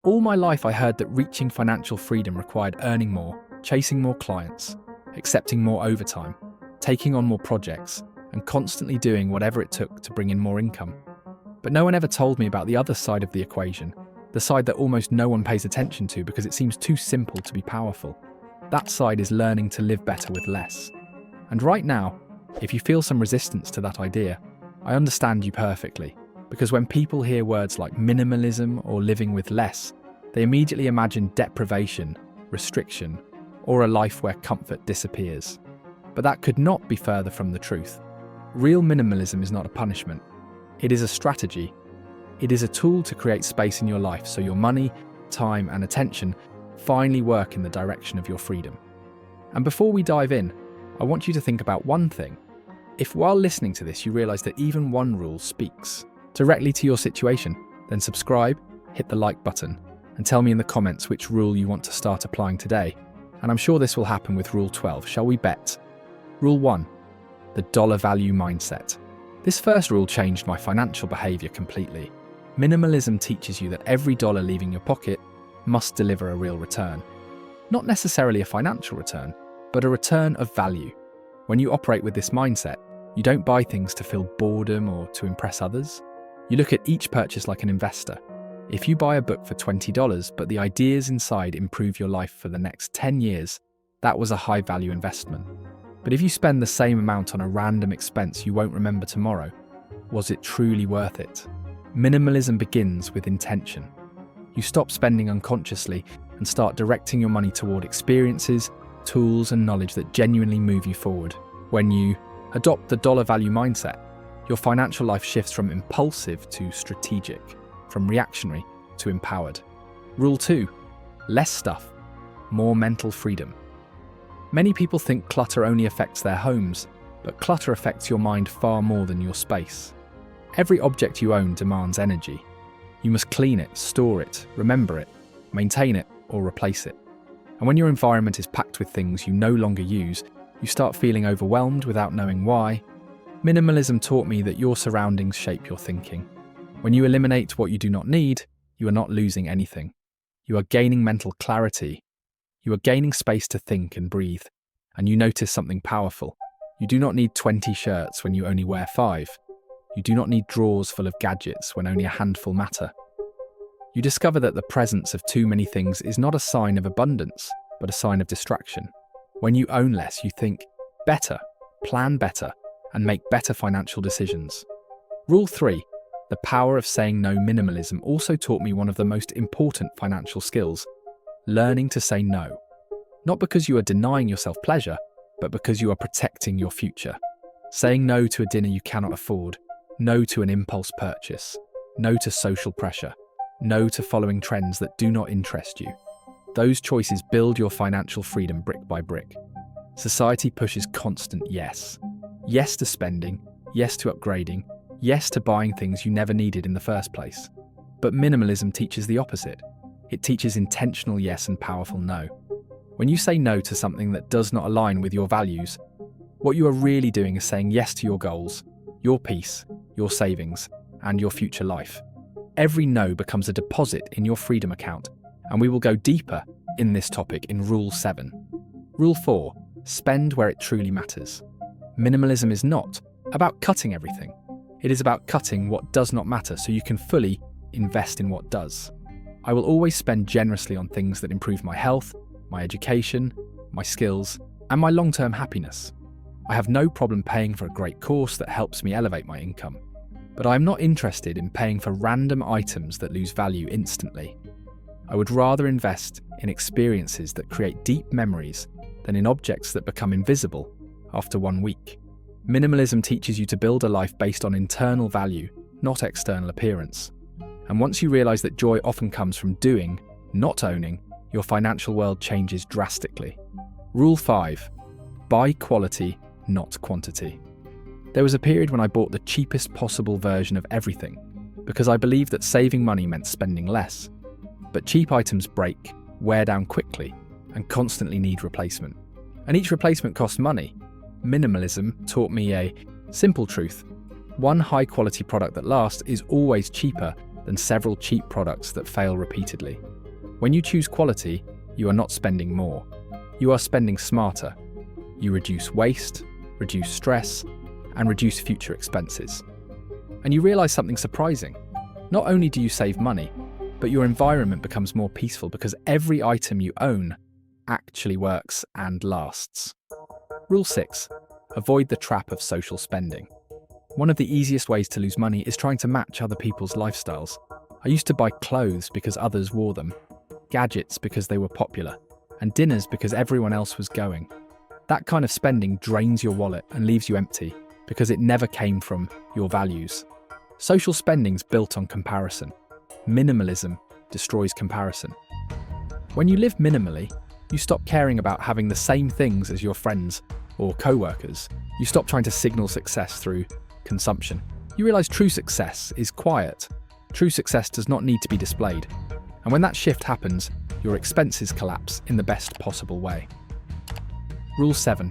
All my life I heard that reaching financial freedom required earning more, chasing more clients, accepting more overtime, taking on more projects, and constantly doing whatever it took to bring in more income. But no one ever told me about the other side of the equation, the side that almost no one pays attention to because it seems too simple to be powerful. That side is learning to live better with less. And right now, if you feel some resistance to that idea, I understand you perfectly. Because when people hear words like minimalism or living with less, they immediately imagine deprivation, restriction, or a life where comfort disappears. But that could not be further from the truth. Real minimalism is not a punishment. It is a strategy. It is a tool to create space in your life so your money, time, and attention finally work in the direction of your freedom. And before we dive in, I want you to think about one thing. If while listening to this you realize that even one rule speaks directly to your situation, then subscribe, hit the like button, and tell me in the comments which rule you want to start applying today. And I'm sure this will happen with Rule 12. Shall we bet? Rule 1. The dollar value mindset. This first rule changed my financial behavior completely. Minimalism teaches you that every dollar leaving your pocket must deliver a real return. Not necessarily a financial return, but a return of value. When you operate with this mindset, you don't buy things to fill boredom or to impress others. You look at each purchase like an investor. If you buy a book for $20, but the ideas inside improve your life for the next 10 years, that was a high-value investment. But if you spend the same amount on a random expense you won't remember tomorrow, was it truly worth it? Minimalism begins with intention. You stop spending unconsciously and start directing your money toward experiences, tools, and knowledge that genuinely move you forward. When you adopt the dollar value mindset, your financial life shifts from impulsive to strategic, from reactionary to empowered. Rule 2. Less stuff, more mental freedom. Many people think clutter only affects their homes, but clutter affects your mind far more than your space. Every object you own demands energy. You must clean it, store it, remember it, maintain it, or replace it. And when your environment is packed with things you no longer use, you start feeling overwhelmed without knowing why. Minimalism taught me that your surroundings shape your thinking. When you eliminate what you do not need, you are not losing anything. You are gaining mental clarity. You are gaining space to think and breathe. And you notice something powerful. You do not need 20 shirts when you only wear 5. You do not need drawers full of gadgets when only a handful matter. You discover that the presence of too many things is not a sign of abundance, but a sign of distraction. When you own less, you think better, plan better, and make better financial decisions. Rule 3. The power of saying no. Minimalism also taught me one of the most important financial skills: learning to say no. Not because you are denying yourself pleasure, but because you are protecting your future. Saying no to a dinner you cannot afford, no to an impulse purchase, no to social pressure, no to following trends that do not interest you. Those choices build your financial freedom brick by brick. Society pushes constant yes. Yes to spending, yes to upgrading, yes to buying things you never needed in the first place. But minimalism teaches the opposite. It teaches intentional yes and powerful no. When you say no to something that does not align with your values, what you are really doing is saying yes to your goals, your peace, your savings, and your future life. Every no becomes a deposit in your freedom account, and we will go deeper in this topic in Rule 7. Rule 4. Spend where it truly matters. Minimalism is not about cutting everything. It is about cutting what does not matter so you can fully invest in what does. I will always spend generously on things that improve my health, my education, my skills, and my long-term happiness. I have no problem paying for a great course that helps me elevate my income. But I am not interested in paying for random items that lose value instantly. I would rather invest in experiences that create deep memories than in objects that become invisible after 1 week. Minimalism teaches you to build a life based on internal value, not external appearance. And once you realize that joy often comes from doing, not owning, your financial world changes drastically. Rule 5. Buy quality, not quantity. There was a period when I bought the cheapest possible version of everything, because I believed that saving money meant spending less. But cheap items break, wear down quickly, and constantly need replacement. And each replacement costs money. Minimalism taught me a simple truth. One high-quality product that lasts is always cheaper than several cheap products that fail repeatedly. When you choose quality, you are not spending more. You are spending smarter. You reduce waste, reduce stress, and reduce future expenses. And you realize something surprising. Not only do you save money, but your environment becomes more peaceful because every item you own actually works and lasts. Rule 6. Avoid the trap of social spending. One of the easiest ways to lose money is trying to match other people's lifestyles. I used to buy clothes because others wore them, gadgets because they were popular, and dinners because everyone else was going. That kind of spending drains your wallet and leaves you empty because it never came from your values. Social spending's built on comparison. Minimalism destroys comparison. When you live minimally, you stop caring about having the same things as your friends or co-workers. You stop trying to signal success through consumption. You realize true success is quiet. True success does not need to be displayed. And when that shift happens, your expenses collapse in the best possible way. Rule 7.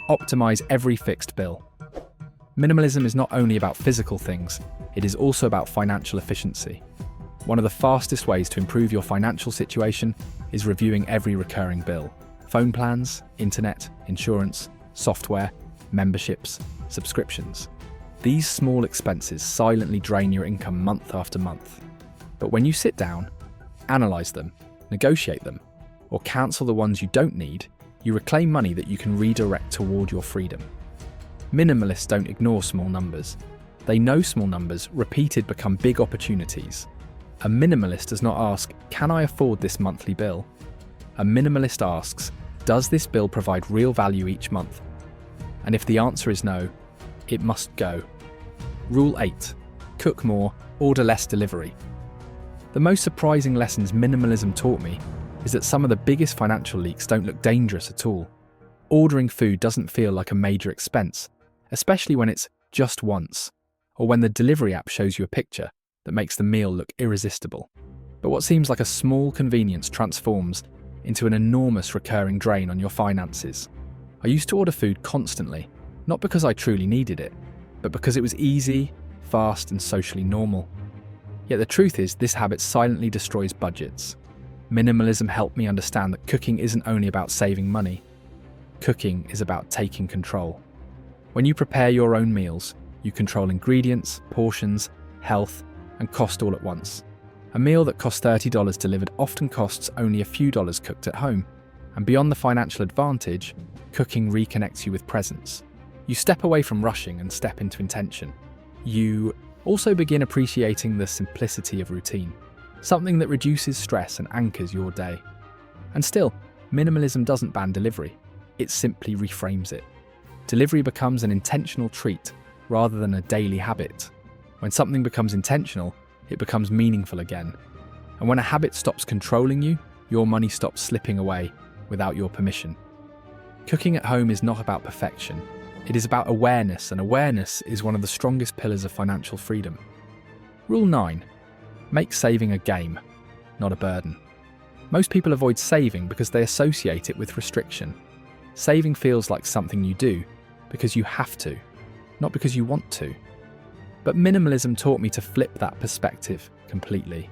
Optimize every fixed bill. Minimalism is not only about physical things, it is also about financial efficiency. One of the fastest ways to improve your financial situation is reviewing every recurring bill. Phone plans, internet, insurance, software, memberships, subscriptions. These small expenses silently drain your income month after month. But when you sit down, analyze them, negotiate them, or cancel the ones you don't need, you reclaim money that you can redirect toward your freedom. Minimalists don't ignore small numbers. They know small numbers repeated become big opportunities. A minimalist does not ask, can I afford this monthly bill? A minimalist asks, does this bill provide real value each month? And if the answer is no, it must go. Rule 8. Cook more, order less delivery. The most surprising lessons minimalism taught me is that some of the biggest financial leaks don't look dangerous at all. Ordering food doesn't feel like a major expense, especially when it's just once, or when the delivery app shows you a picture that makes the meal look irresistible. But what seems like a small convenience transforms into an enormous recurring drain on your finances. I used to order food constantly, not because I truly needed it, but because it was easy, fast, and socially normal. Yet the truth is, this habit silently destroys budgets. Minimalism helped me understand that cooking isn't only about saving money. Cooking is about taking control. When you prepare your own meals, you control ingredients, portions, health, and cost all at once. A meal that costs $30 delivered often costs only a few dollars cooked at home. And beyond the financial advantage, cooking reconnects you with presence. You step away from rushing and step into intention. You also begin appreciating the simplicity of routine, something that reduces stress and anchors your day. And still, minimalism doesn't ban delivery. It simply reframes it. Delivery becomes an intentional treat rather than a daily habit. When something becomes intentional, it becomes meaningful again. And when a habit stops controlling you, your money stops slipping away without your permission. Cooking at home is not about perfection. It is about awareness, and awareness is one of the strongest pillars of financial freedom. Rule 9. Make saving a game, not a burden. Most people avoid saving because they associate it with restriction. Saving feels like something you do because you have to, not because you want to. But minimalism taught me to flip that perspective completely.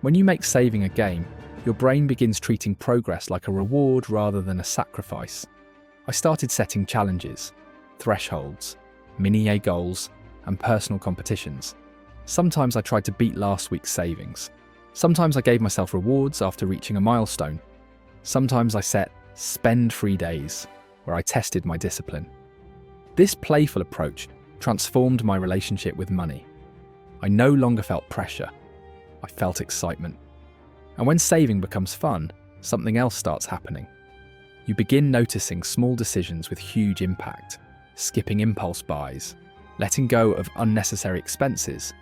When you make saving a game, your brain begins treating progress like a reward rather than a sacrifice. I started setting challenges, thresholds, mini-A goals, and personal competitions. Sometimes I tried to beat last week's savings. Sometimes I gave myself rewards after reaching a milestone. Sometimes I set spend-free days, where I tested my discipline. This playful approach transformed my relationship with money. I no longer felt pressure. I felt excitement. And when saving becomes fun, something else starts happening. You begin noticing small decisions with huge impact, skipping impulse buys, letting go of unnecessary expenses,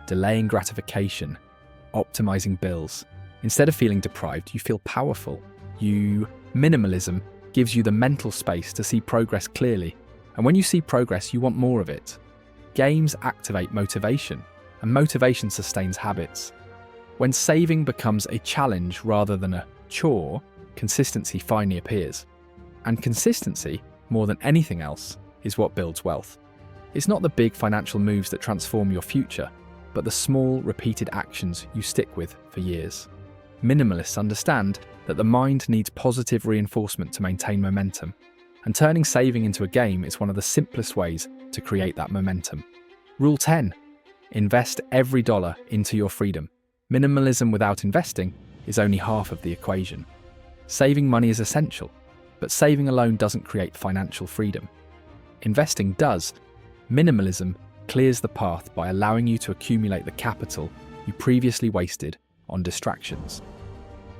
delaying gratification, optimizing bills. Instead of feeling deprived, you feel powerful. Minimalism gives you the mental space to see progress clearly. And when you see progress, you want more of it. Games activate motivation, and motivation sustains habits. When saving becomes a challenge rather than a chore, consistency finally appears. And consistency, more than anything else, is what builds wealth. It's not the big financial moves that transform your future, but the small, repeated actions you stick with for years. Minimalists understand that the mind needs positive reinforcement to maintain momentum, and turning saving into a game is one of the simplest ways to create that momentum. Rule 10. Invest every dollar into your freedom. Minimalism without investing is only half of the equation. Saving money is essential, but saving alone doesn't create financial freedom. Investing does. Minimalism clears the path by allowing you to accumulate the capital you previously wasted on distractions.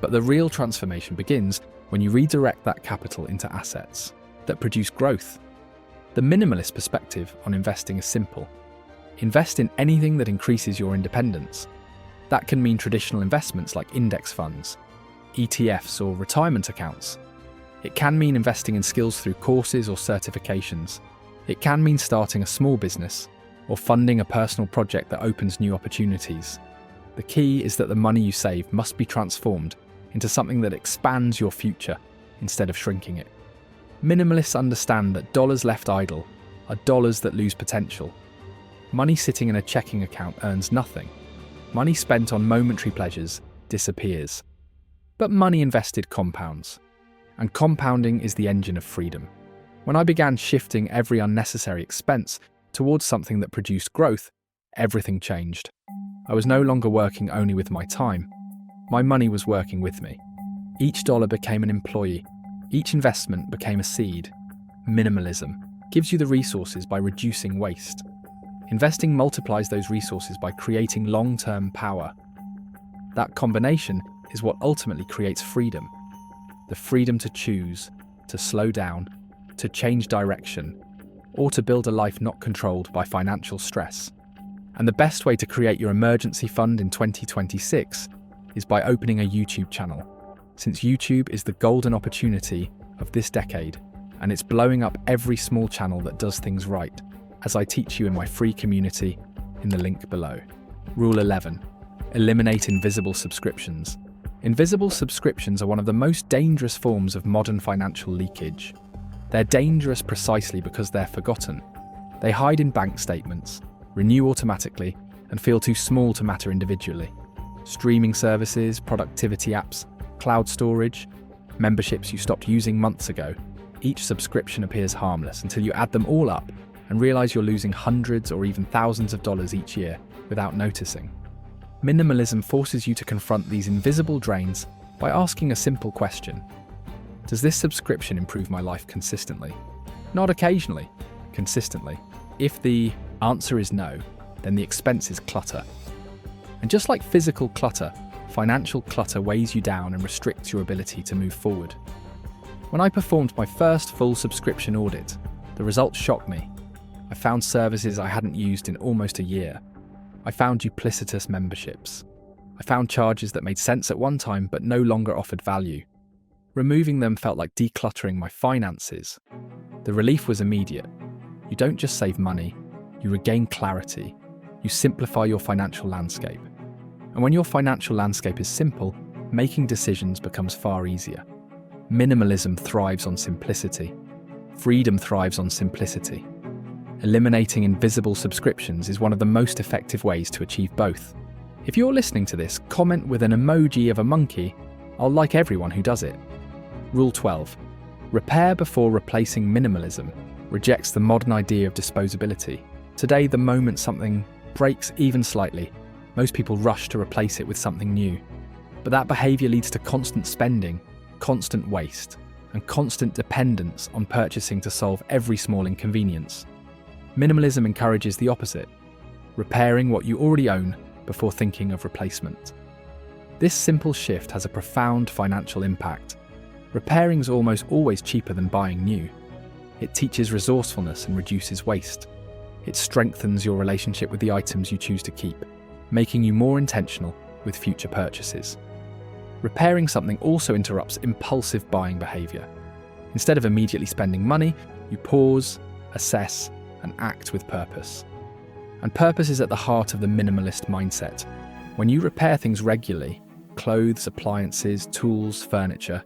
But the real transformation begins when you redirect that capital into assets that produce growth. The minimalist perspective on investing is simple. Invest in anything that increases your independence. That can mean traditional investments like index funds, ETFs, or retirement accounts. It can mean investing in skills through courses or certifications. It can mean starting a small business or funding a personal project that opens new opportunities. The key is that the money you save must be transformed into something that expands your future instead of shrinking it. Minimalists understand that dollars left idle are dollars that lose potential. Money sitting in a checking account earns nothing. Money spent on momentary pleasures disappears. But money invested compounds. And compounding is the engine of freedom. When I began shifting every unnecessary expense towards something that produced growth, everything changed. I was no longer working only with my time. My money was working with me. Each dollar became an employee. Each investment became a seed. Minimalism gives you the resources by reducing waste. Investing multiplies those resources by creating long-term power. That combination is what ultimately creates freedom. The freedom to choose, to slow down, to change direction, or to build a life not controlled by financial stress. And the best way to create your emergency fund in 2026 is by opening a YouTube channel, since YouTube is the golden opportunity of this decade, and it's blowing up every small channel that does things right, as I teach you in my free community in the link below. Rule 11. Eliminate invisible subscriptions. Invisible subscriptions are one of the most dangerous forms of modern financial leakage. They're dangerous precisely because they're forgotten. They hide in bank statements, renew automatically, and feel too small to matter individually. Streaming services, productivity apps, cloud storage, memberships you stopped using months ago. Each subscription appears harmless until you add them all up and realize you're losing hundreds or even thousands of dollars each year without noticing. Minimalism forces you to confront these invisible drains by asking a simple question. Does this subscription improve my life consistently? Not occasionally, consistently. If the answer is no, then the expense is clutter. And just like physical clutter, financial clutter weighs you down and restricts your ability to move forward. When I performed my first full subscription audit, the results shocked me. I found services I hadn't used in almost a year. I found duplicitous memberships. I found charges that made sense at one time but no longer offered value. Removing them felt like decluttering my finances. The relief was immediate. You don't just save money, you regain clarity. You simplify your financial landscape. And when your financial landscape is simple, making decisions becomes far easier. Minimalism thrives on simplicity. Freedom thrives on simplicity. Eliminating invisible subscriptions is one of the most effective ways to achieve both. If you're listening to this, comment with an emoji of a monkey. I'll like everyone who does it. Rule 12. Repair before replacing. Minimalism rejects the modern idea of disposability. Today, the moment something breaks even slightly, most people rush to replace it with something new. But that behavior leads to constant spending, constant waste, and constant dependence on purchasing to solve every small inconvenience. Minimalism encourages the opposite, repairing what you already own before thinking of replacement. This simple shift has a profound financial impact. Repairing is almost always cheaper than buying new. It teaches resourcefulness and reduces waste. It strengthens your relationship with the items you choose to keep, making you more intentional with future purchases. Repairing something also interrupts impulsive buying behavior. Instead of immediately spending money, you pause, assess, and act with purpose. And purpose is at the heart of the minimalist mindset. When you repair things regularly, clothes, appliances, tools, furniture,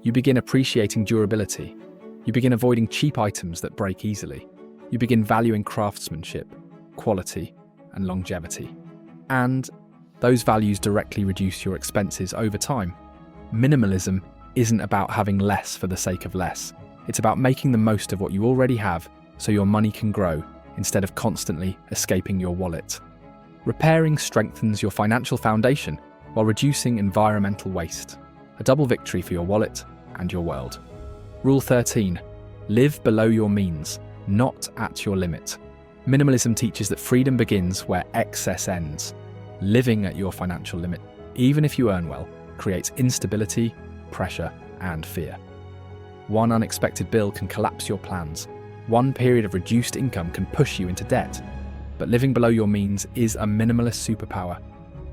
you begin appreciating durability. You begin avoiding cheap items that break easily. You begin valuing craftsmanship, quality, and longevity. and those values directly reduce your expenses over time. Minimalism isn't about having less for the sake of less. It's about making the most of what you already have so your money can grow instead of constantly escaping your wallet. Repairing strengthens your financial foundation while reducing environmental waste. A double victory for your wallet and your world. Rule 13. Live below your means, not at your limit. Minimalism teaches that freedom begins where excess ends. Living at your financial limit, even if you earn well, creates instability, pressure, and fear. One unexpected bill can collapse your plans. One period of reduced income can push you into debt. But living below your means is a minimalist superpower.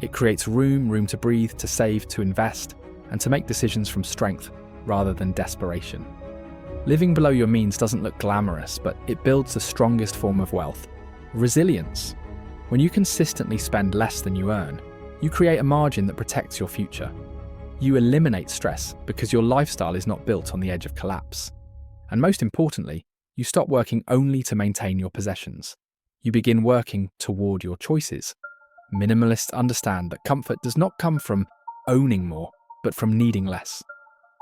It creates room to breathe, to save, to invest, and to make decisions from strength rather than desperation. Living below your means doesn't look glamorous, but it builds the strongest form of wealth: resilience. When you consistently spend less than you earn, you create a margin that protects your future. You eliminate stress because your lifestyle is not built on the edge of collapse. And most importantly, you stop working only to maintain your possessions. You begin working toward your choices. Minimalists understand that comfort does not come from owning more, but from needing less.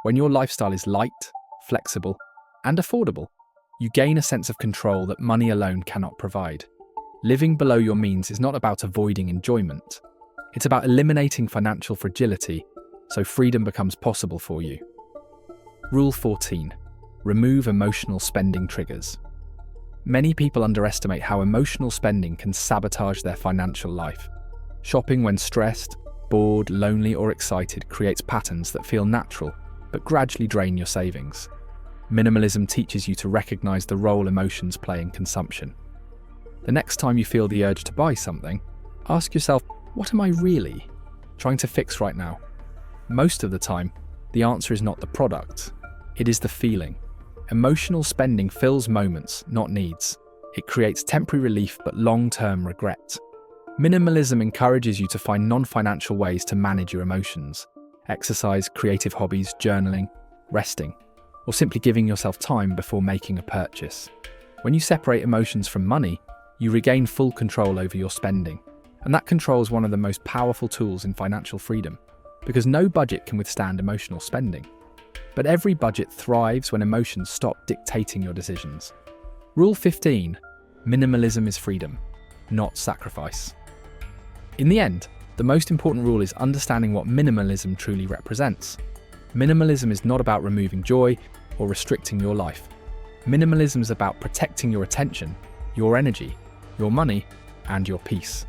When your lifestyle is light, flexible, and affordable, you gain a sense of control that money alone cannot provide. Living below your means is not about avoiding enjoyment. It's about eliminating financial fragility so freedom becomes possible for you. Rule 14. Remove emotional spending triggers. Many people underestimate how emotional spending can sabotage their financial life. Shopping when stressed, bored, lonely, or excited creates patterns that feel natural but gradually drain your savings. Minimalism teaches you to recognize the role emotions play in consumption. The next time you feel the urge to buy something, ask yourself, what am I really trying to fix right now? Most of the time, the answer is not the product, it is the feeling. Emotional spending fills moments, not needs. It creates temporary relief but long-term regret. Minimalism encourages you to find non-financial ways to manage your emotions. Exercise, creative hobbies, journaling, resting, or simply giving yourself time before making a purchase. When you separate emotions from money, you regain full control over your spending. And that control is one of the most powerful tools in financial freedom, because no budget can withstand emotional spending. But every budget thrives when emotions stop dictating your decisions. Rule 15. Minimalism is freedom, not sacrifice. In the end, the most important rule is understanding what minimalism truly represents. Minimalism is not about removing joy or restricting your life. Minimalism is about protecting your attention, your energy, your money, and your peace.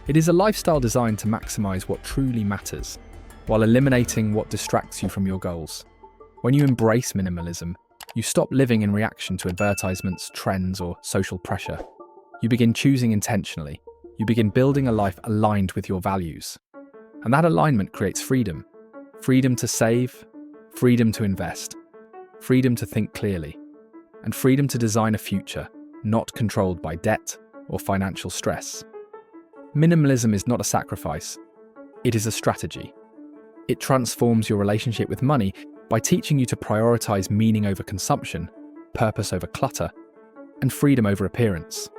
It is a lifestyle designed to maximize what truly matters, while eliminating what distracts you from your goals. When you embrace minimalism, you stop living in reaction to advertisements, trends, or social pressure. You begin choosing intentionally. You begin building a life aligned with your values. And that alignment creates freedom. Freedom to save, freedom to invest, freedom to think clearly, and freedom to design a future not controlled by debt or financial stress. Minimalism is not a sacrifice, it is a strategy. It transforms your relationship with money by teaching you to prioritize meaning over consumption, purpose over clutter, and freedom over appearance.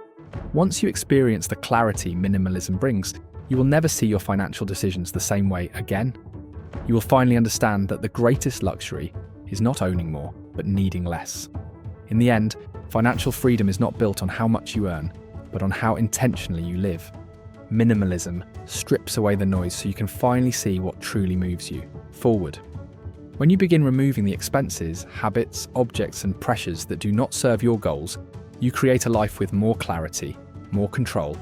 Once you experience the clarity minimalism brings, you will never see your financial decisions the same way again. You will finally understand that the greatest luxury is not owning more, but needing less. In the end, financial freedom is not built on how much you earn, but on how intentionally you live. Minimalism strips away the noise so you can finally see what truly moves you forward. When you begin removing the expenses, habits, objects, and pressures that do not serve your goals, you create a life with more clarity, more control,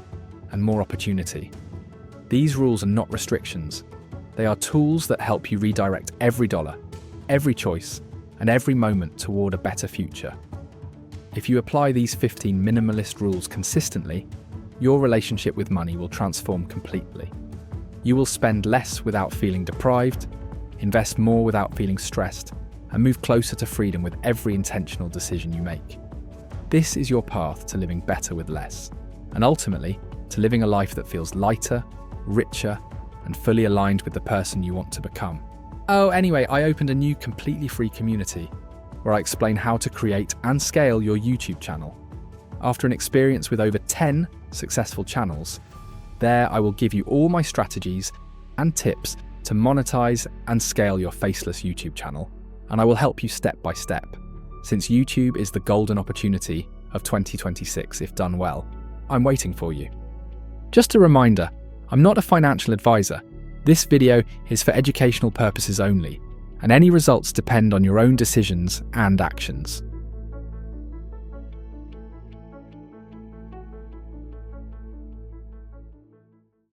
and more opportunity. These rules are not restrictions. They are tools that help you redirect every dollar, every choice, and every moment toward a better future. If you apply these 15 minimalist rules consistently, your relationship with money will transform completely. You will spend less without feeling deprived, invest more without feeling stressed, and move closer to freedom with every intentional decision you make. This is your path to living better with less, and ultimately, to living a life that feels lighter, richer, and fully aligned with the person you want to become. Oh, anyway, I opened a new completely free community where I explain how to create and scale your YouTube channel. After an experience with over 10 successful channels, There, I will give you all my strategies and tips to monetize and scale your faceless YouTube channel, and I will help you step by step, since YouTube is the golden opportunity of 2026 if done well. I'm waiting for you. Just a reminder, I'm not a financial advisor. This video is for educational purposes only, and any results depend on your own decisions and actions.